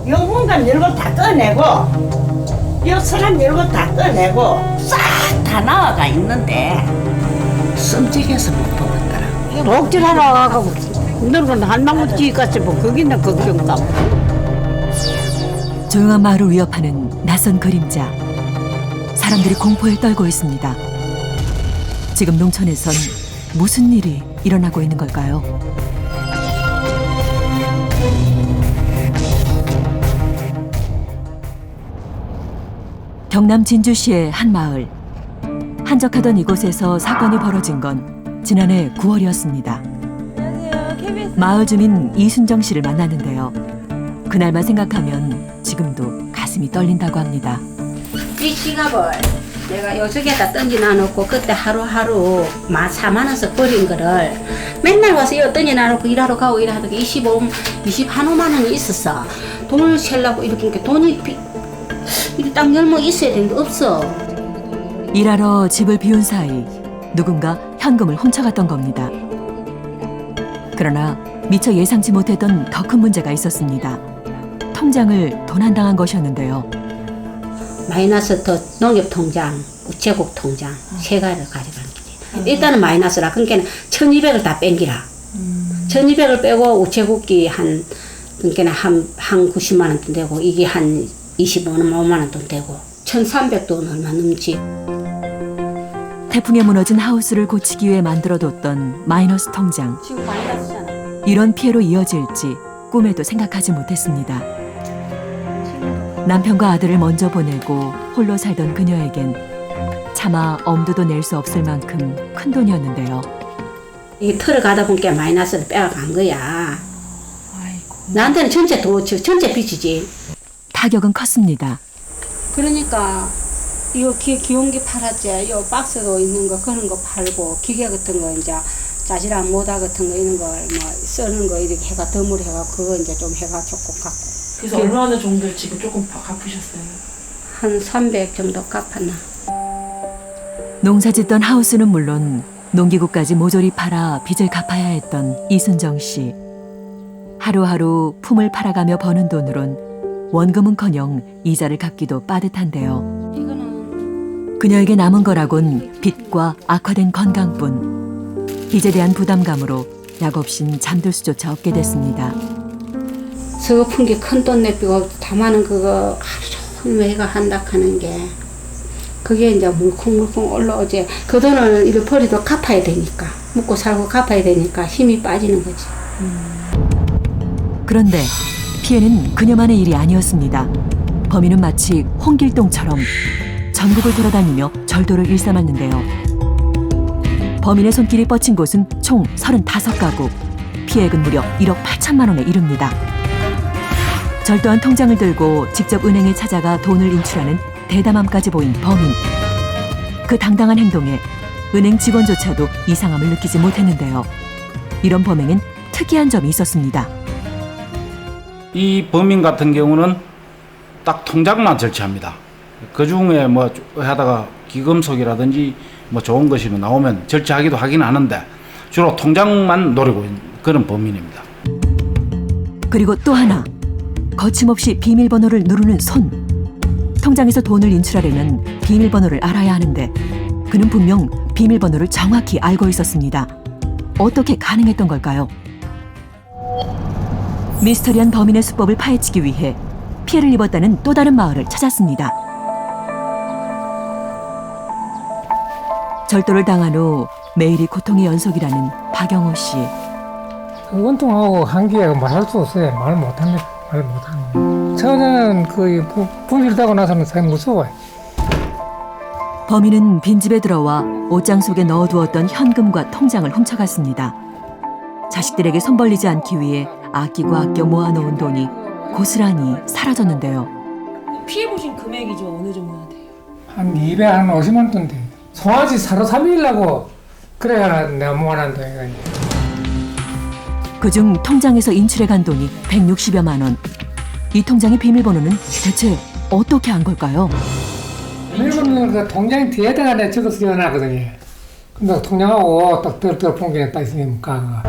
영문관 열고 다 꺼내고 요 서랍 열고 다 꺼내고 싹 다 나와가 있는데 썸찍해서 못 뽑았더라. 옥질하러 와가고 너는 한나무 뒤 갔지 뭐 거기는 걱정다. 조용한 마을을 위협하는 낯선 그림자. 사람들이 공포에 떨고 있습니다. 지금 농촌에선 무슨 일이 일어나고 있는 걸까요? 경남 진주시의 한 마을. 한적하던 이곳에서 사건이 벌어진 건 지난해 9월이었습니다. 마을 주민 이순정 씨를 만났는데요. 그날만 생각하면 지금도 가슴이 떨린다고 합니다. 이 지갑을 내가 요쪽에다 던져놔놓고 그때 하루하루 4만원씩 버린 거를 맨날 와서 이거 던져놔놓고 일하러 가고 일하다가 25만 원이 있었어. 돈을 세려고 이렇게 돈이 이렇게 딱 열면 있어야 되는데 없어. 일하러 집을 비운 사이 누군가 현금을 훔쳐갔던 겁니다. 그러나 미처 예상치 못했던 더 큰 문제가 있었습니다. 통장을 도난당한 것이었는데요. 마이너스 더 농협통장, 우체국 통장 세 가지를 가져가는 거지. 일단은 마이너스라. 그러니까 1,200을 다 뺀기라. 1,200을 빼고 우체국이 한 그러니까 한 90만 원 돈 되고 이게 한 25만 원 돈 되고 1,300돈 얼마 넘지. 태풍에 무너진 하우스를 고치기 위해 만들어뒀던 마이너스 통장. 지금 마이너스잖아. 이런 피해로 이어질지 꿈에도 생각하지 못했습니다. 남편과 아들을 먼저 보내고 홀로 살던 그녀에겐 차마 엄두도 낼 수 없을 만큼 큰 돈이었는데요. 이 털을 가다 보니까 마이너스를 빼앗간 거야. 나한테는 전체 빚이지. 타격은 컸습니다. 그러니까 이거 기온기 팔았지. 요 박스도 있는 거 그런 거 팔고 기계 같은 거 이제 자질한 모다 같은 거 이런 걸 뭐 쓰는 거 이렇게 해가 덤을 해가 그거 이제 좀 해가 조금 갖고. 그래서 얼마나 정도 지금 조금 갚으셨어요? 한 300 정도 갚았나. 농사짓던 하우스는 물론 농기구까지 모조리 팔아 빚을 갚아야 했던 이순정 씨. 하루하루 품을 팔아가며 버는 돈으론 원금은커녕 이자를 갚기도 빠듯한데요. 이거는 그녀에게 남은 거라곤 빚과 악화된 건강뿐. 빚에 대한 부담감으로 약 없인 잠들 수조차 없게 됐습니다. 서글픈 게 큰 돈 내비고 다마는 그거 하루 종일 해가 한다 하는 게 그게 이제 물컹물컹 올라오지. 그 돈을 이렇게 버리도 갚아야 되니까 먹고 살고 갚아야 되니까 힘이 빠지는 거지. 그런데 피해는 그녀만의 일이 아니었습니다. 범인은 마치 홍길동처럼 전국을 돌아다니며 절도를 일삼았는데요. 범인의 손길이 뻗친 곳은 총 35가구. 피해액은 무려 1억 8천만 원에 이릅니다. 절도한 통장을 들고 직접 은행에 찾아가 돈을 인출하는 대담함까지 보인 범인. 그 당당한 행동에 은행 직원조차도 이상함을 느끼지 못했는데요. 이런 범행엔 특이한 점이 있었습니다. 이 범인 같은 경우는 딱 통장만 절취합니다. 그 중에 뭐 하다가 기금속이라든지 뭐 좋은 것이 나오면 절취하기도 하긴 하는데 주로 통장만 노리고 있는 그런 범인입니다. 그리고 또 하나, 거침없이 비밀번호를 누르는 손. 통장에서 돈을 인출하려면 비밀번호를 알아야 하는데 그는 분명 비밀번호를 정확히 알고 있었습니다. 어떻게 가능했던 걸까요? 미스터리한 범인의 수법을 파헤치기 위해 피해를 입었다는 또 다른 마을을 찾았습니다. 절도를 당한 후 매일이 고통의 연속이라는 박영호 씨. 원통하고 한기에 말할 수 없어요. 말 못합니다. 말 못합니다. 처음에는 분실되고 나서는 참 무서워요. 범인은 빈집에 들어와 옷장 속에 넣어두었던 현금과 통장을 훔쳐갔습니다. 자식들에게 손 벌리지 않기 위해 아끼고 아껴 모아놓은 돈이 고스란히 사라졌는데요. 피해보신 금액이 좀 어느 정도나 돼요? 한 250만 돈 돼. 송아지 사러 살리려고 그래야 내가 모아놓은 돈이거든요. 그중 통장에서 인출해간 돈이 160여만 원. 이 통장의 비밀번호는 대체 어떻게 한 걸까요? 비밀번호는 그 통장 뒤에다가 내가 적어서 넣어놨거든요. 근데 통장하고 딱 덜덜 본게 딱 있으니까.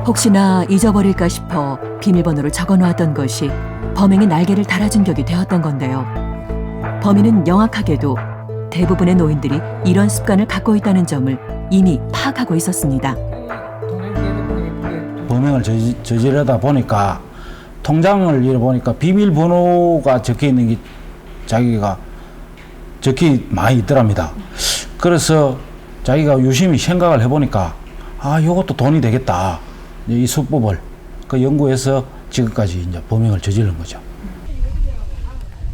혹시나 잊어버릴까 싶어 비밀번호를 적어놓았던 것이 범행의 날개를 달아준 격이 되었던 건데요. 범인은 명확하게도 대부분의 노인들이 이런 습관을 갖고 있다는 점을 이미 파악하고 있었습니다. 범행을 저지르다 보니까 통장을 잃어보니까 비밀번호가 적혀있는 게 자기가 많이 있더랍니다. 그래서 자기가 유심히 생각을 해보니까 이것도 돈이 되겠다. 이 수법을 연구해서 지금까지 이제 범행을 저지른 거죠.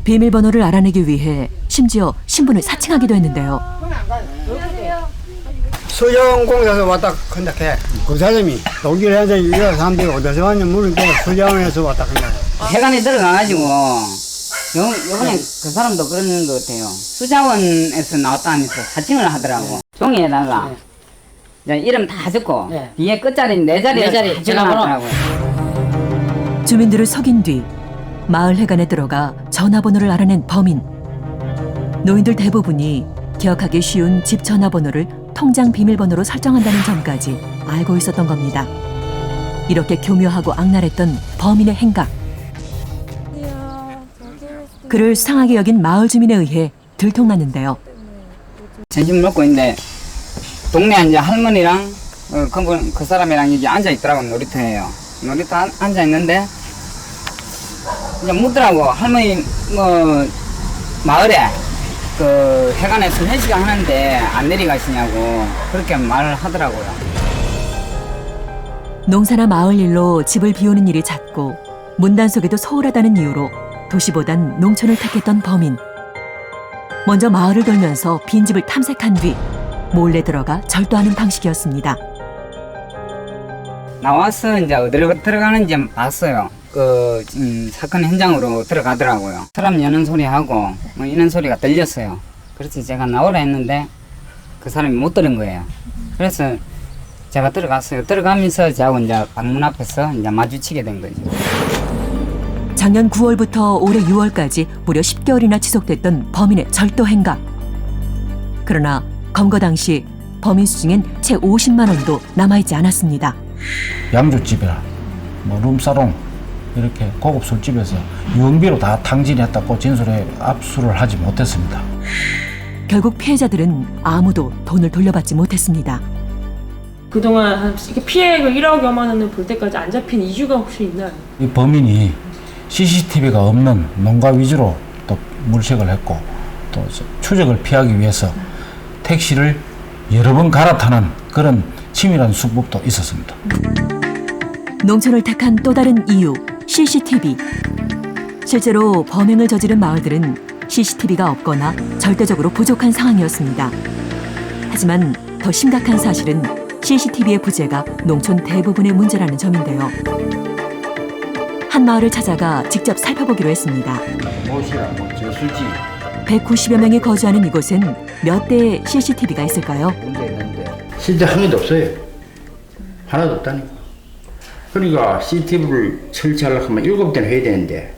비밀번호를 알아내기 위해 심지어 신분을 사칭하기도 했는데요. 수정공사에서 왔다 한다 해. 그 사람이 독일 현재 이런 사람들이 어디서 왔냐 물으니까 수정에서 왔다 한다. 해관에 들어가가지고 요번에 그 사람도 그런 것 같아요. 수자원에서 나왔다면서 사칭을 하더라고. 종이에다가 이제 이름 다 적고 뒤에 끝자리 네 자리를 다 적어놨더라고요. 주민들을 속인 뒤 마을 회관에 들어가 전화번호를 알아낸 범인. 노인들 대부분이 기억하기 쉬운 집 전화번호를 통장 비밀번호로 설정한다는 점까지 알고 있었던 겁니다. 이렇게 교묘하고 악랄했던 범인의 행각. 그를 수상하게 여긴 마을 주민에 의해 들통났는데요. 점심 먹고 있는데 동네 이제 할머니랑 그 사람이랑 이제 앉아 있더라고. 놀이터에요. 놀이터 앉아 있는데 이제 묻더라고. 할머니 마을에 그 해관에서 회식을 하는데 안 내려가시냐고 그렇게 말을 하더라고요. 농사나 마을 일로 집을 비우는 일이 잦고 문단속에도 소홀하다는 이유로 도시보단 농촌을 택했던 범인. 먼저 마을을 돌면서 빈집을 탐색한 뒤 몰래 들어가 절도하는 방식이었습니다. 나와서 이제 어디로 들어가는지 봤어요. 사건 현장으로 들어가더라고요. 사람 여는 소리하고 이런 소리가 들렸어요. 그래서 제가 나오라 했는데 그 사람이 못 들은 거예요. 그래서 제가 들어갔어요. 들어가면서 저하고 이제 방문 앞에서 이제 마주치게 된 거죠. 작년 9월부터 올해 6월까지 무려 10개월이나 지속됐던 범인의 절도 행각. 그러나 검거 당시 범인 수중엔 채 50만 원도 남아있지 않았습니다. 양주집이나 룸사롱 이렇게 고급 술집에서 유흥비로 다 탕진했다고 진술에 압수를 하지 못했습니다. 결국 피해자들은 아무도 돈을 돌려받지 못했습니다. 그동안 이렇게 피해액을 1억여만 원을 볼 때까지 안 잡힌 이유가 혹시 있나요? 이 범인이 CCTV가 없는 농가 위주로 또 물색을 했고 또 추적을 피하기 위해서 택시를 여러 번 갈아타는 그런 치밀한 수법도 있었습니다. 농촌을 택한 또 다른 이유, CCTV. 실제로 범행을 저지른 마을들은 CCTV가 없거나 절대적으로 부족한 상황이었습니다. 하지만 더 심각한 사실은 CCTV의 부재가 농촌 대부분의 문제라는 점인데요. 한 마을을 찾아가 직접 살펴보기로 했습니다. 못이라고 저수지 190여 명이 거주하는 이곳엔 몇 대의 CCTV가 있을까요? 문제 있는데 실제 한 개도 없어요. 하나도 없다니까. 그러니까 CCTV를 설치하려고 하면 7대는 해야 되는데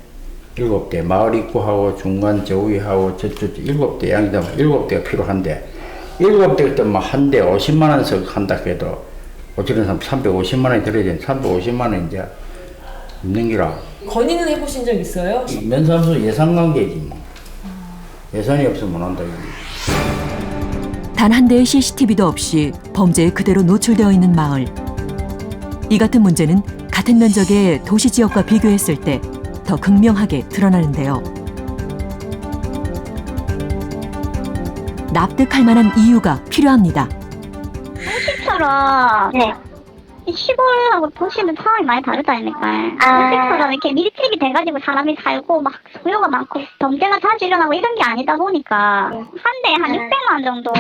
7대 마을 입구하고 중간 저위하고 저쪽 7대 양이다 7대가 필요한데 7대일 때만 한 대 50만 원씩 한다 해도 어쩌는 사람 350만 원이 들어야 되는데 350만 원 이제 없는 기라. 건의는 해보신 적 있어요? 면사무소 예산 관계지 뭐. 예산이 없으면 못 한다. 단 한 대의 CCTV도 없이 범죄에 그대로 노출되어 있는 마을. 이 같은 문제는 같은 면적의 도시 지역과 비교했을 때 더 극명하게 드러나는데요. 납득할 만한 이유가 필요합니다. 도시처럼 시골하고 도시는 상황이 많이 다르다니까. 도시처럼 이렇게 밀집이 돼가지고 사람이 살고 막 수요가 많고 범죄가 자주 일어나고 이런 게 아니다 보니까 한 대에 한 600만 원 정도.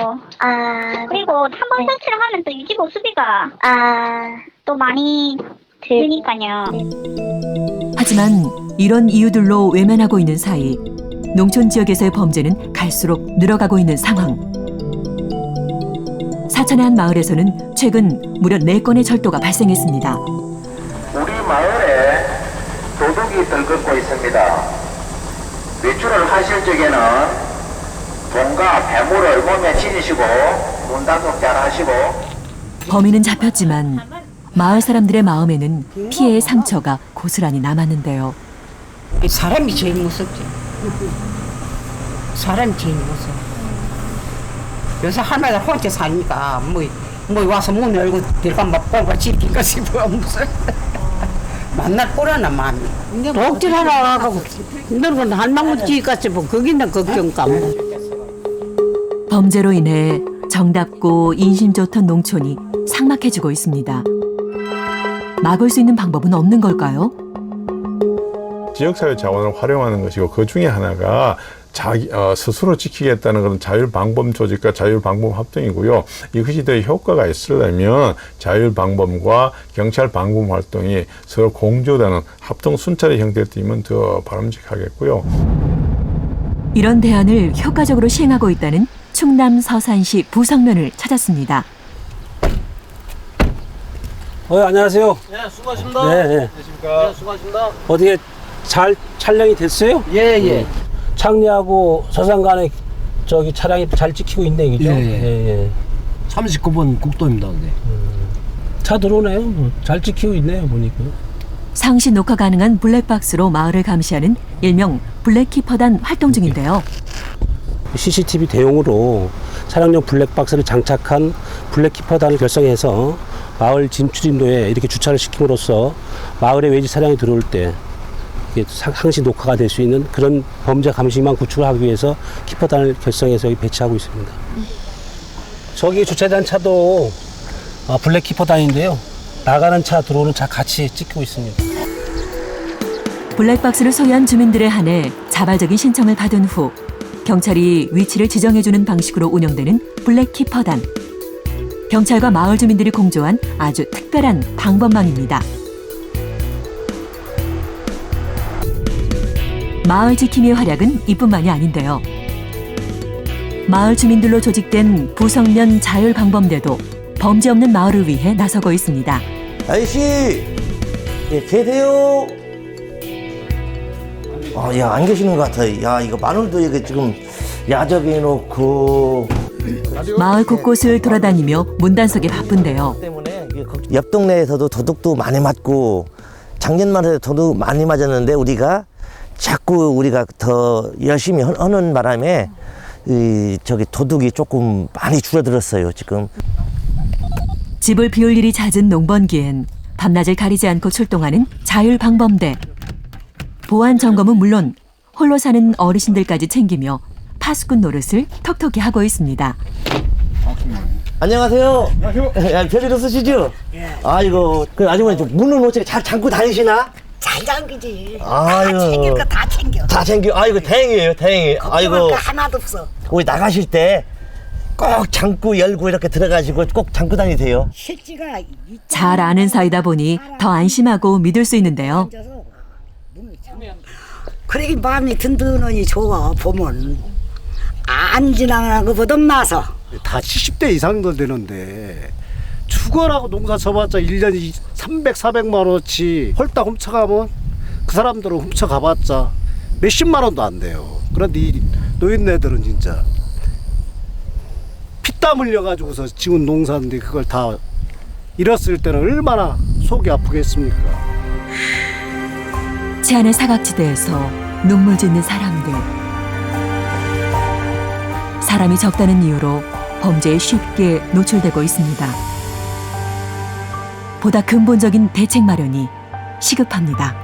그리고 한 번 설치를 하면 또 유지보수비가 또 많이 드니까요. 하지만 이런 이유들로 외면하고 있는 사이 농촌 지역에서의 범죄는 갈수록 늘어가고 있는 상황. 사천의 한 마을에서는 최근 무려 4건의 절도가 발생했습니다. 우리 마을에 도둑이 들끓고 있습니다. 외출을 하실 적에는 돈과 배물을 몸에 지니시고 문단속 잘 하시고. 범인은 잡혔지만 마을 사람들의 마음에는 피해의 상처가 고스란히 남았는데요. 사람이 제일 무섭지. 사람이 제일 무서워. 요새 할머니가 혼자 사니까 뭐 와서 문 열고 들어가면 막 뻥뻥 찌르니까 싶어 무서워. 만날 거라나 마음이. 독질하러 가고 너는 한방울지같이 뭐 거기는 걱정감. 범죄로 인해 정답고 인심 좋던 농촌이 삭막해지고 있습니다. 막을 수 있는 방법은 없는 걸까요? 지역사회 자원을 활용하는 것이고 그 중에 하나가 자기 스스로 지키겠다는 그런 자율방범 조직과 자율방범 합동이고요. 이것이 더 효과가 있으려면 자율방범과 경찰방범 활동이 서로 공조되는 합동 순찰의 형태를 띠면 더 바람직하겠고요. 이런 대안을 효과적으로 시행하고 있다는 충남 서산시 부성면을 찾았습니다. 안녕하세요. 네, 수고하십니다. 네. 안녕하십니까. 네, 수고하십니다. 어떻게 잘 촬영이 됐어요? 예. 창리하고 서산 간에 저기 차량이 잘 찍히고 있네, 그죠? 예. 39번 국도입니다, 근데. 차 들어오네요. 잘 찍히고 있네요, 보니까. 상시 녹화 가능한 블랙박스로 마을을 감시하는 일명 블랙키퍼단 활동 중인데요. CCTV 대용으로 차량용 블랙박스를 장착한 블랙키퍼단을 결성해서 마을 진출인도에 이렇게 주차를 시킴으로써 마을에 외지 차량이 들어올 때 상시 녹화가 될 수 있는 그런 범죄 감시망 구축을 하기 위해서 키퍼단을 결성해서 여기 배치하고 있습니다. 저기 주차된 차도 블랙 키퍼단인데요. 나가는 차, 들어오는 차 같이 찍고 있습니다. 블랙박스를 소유한 주민들에 한해 자발적인 신청을 받은 후 경찰이 위치를 지정해주는 방식으로 운영되는 블랙키퍼단. 경찰과 마을 주민들이 공조한 아주 특별한 방범망입니다. 마을 지킴이의 활약은 이뿐만이 아닌데요. 마을 주민들로 조직된 부성면 자율방범대도 범죄 없는 마을을 위해 나서고 있습니다. 아저씨, 예, 계세요? 야, 안 계시는 것 같아요. 야, 이거 마늘도 이게 지금 야적해 놓고. 마을 곳곳을 돌아다니며 문단속에 바쁜데요. 옆 동네에서도 도둑도 많이 맞고 작년만 해도 도둑 많이 맞았는데 자꾸 우리가 더 열심히 하는 바람에 저기 도둑이 조금 많이 줄어들었어요, 지금. 집을 비울 일이 잦은 농번기엔 밤낮을 가리지 않고 출동하는 자율방범대. 보안 점검은 물론 홀로 사는 어르신들까지 챙기며 파수꾼 노릇을 톡톡히 하고 있습니다. 안녕하세요. 야, 별일 없으시죠? 예. 아이고, 그 아주머니 문은 어떻게 잘 잠고 다니시나? 잘 잠기지. 아유. 다 챙길 거 다 챙겨. 다 챙겨. 아이고, 다행이에요, 다행이에요. 아이고. 걱정할 거 하나도 없어. 우리 나가실 때 꼭 잠고 열고 이렇게 들어가시고 꼭 잠고 다니세요. 실지가 잘 아는 사이다 보니 더 안심하고 믿을 수 있는데요. 그러기 마음이 든든하니 좋아 보면 안 지나가는 것보다 나서. 다 70대 이상도 되는데 죽어라고 농사 쳐봤자 1년에 300, 400만 원어치 홀딱 훔쳐가면 그 사람들은 훔쳐가봤자 몇십만 원도 안 돼요. 그런데 이 노인네들은 진짜 피땀 흘려가지고서 지은 농사인데 그걸 다 잃었을 때는 얼마나 속이 아프겠습니까. 치안의 사각지대에서 눈물 짓는 사람들. 사람이 적다는 이유로 범죄에 쉽게 노출되고 있습니다. 보다 근본적인 대책 마련이 시급합니다.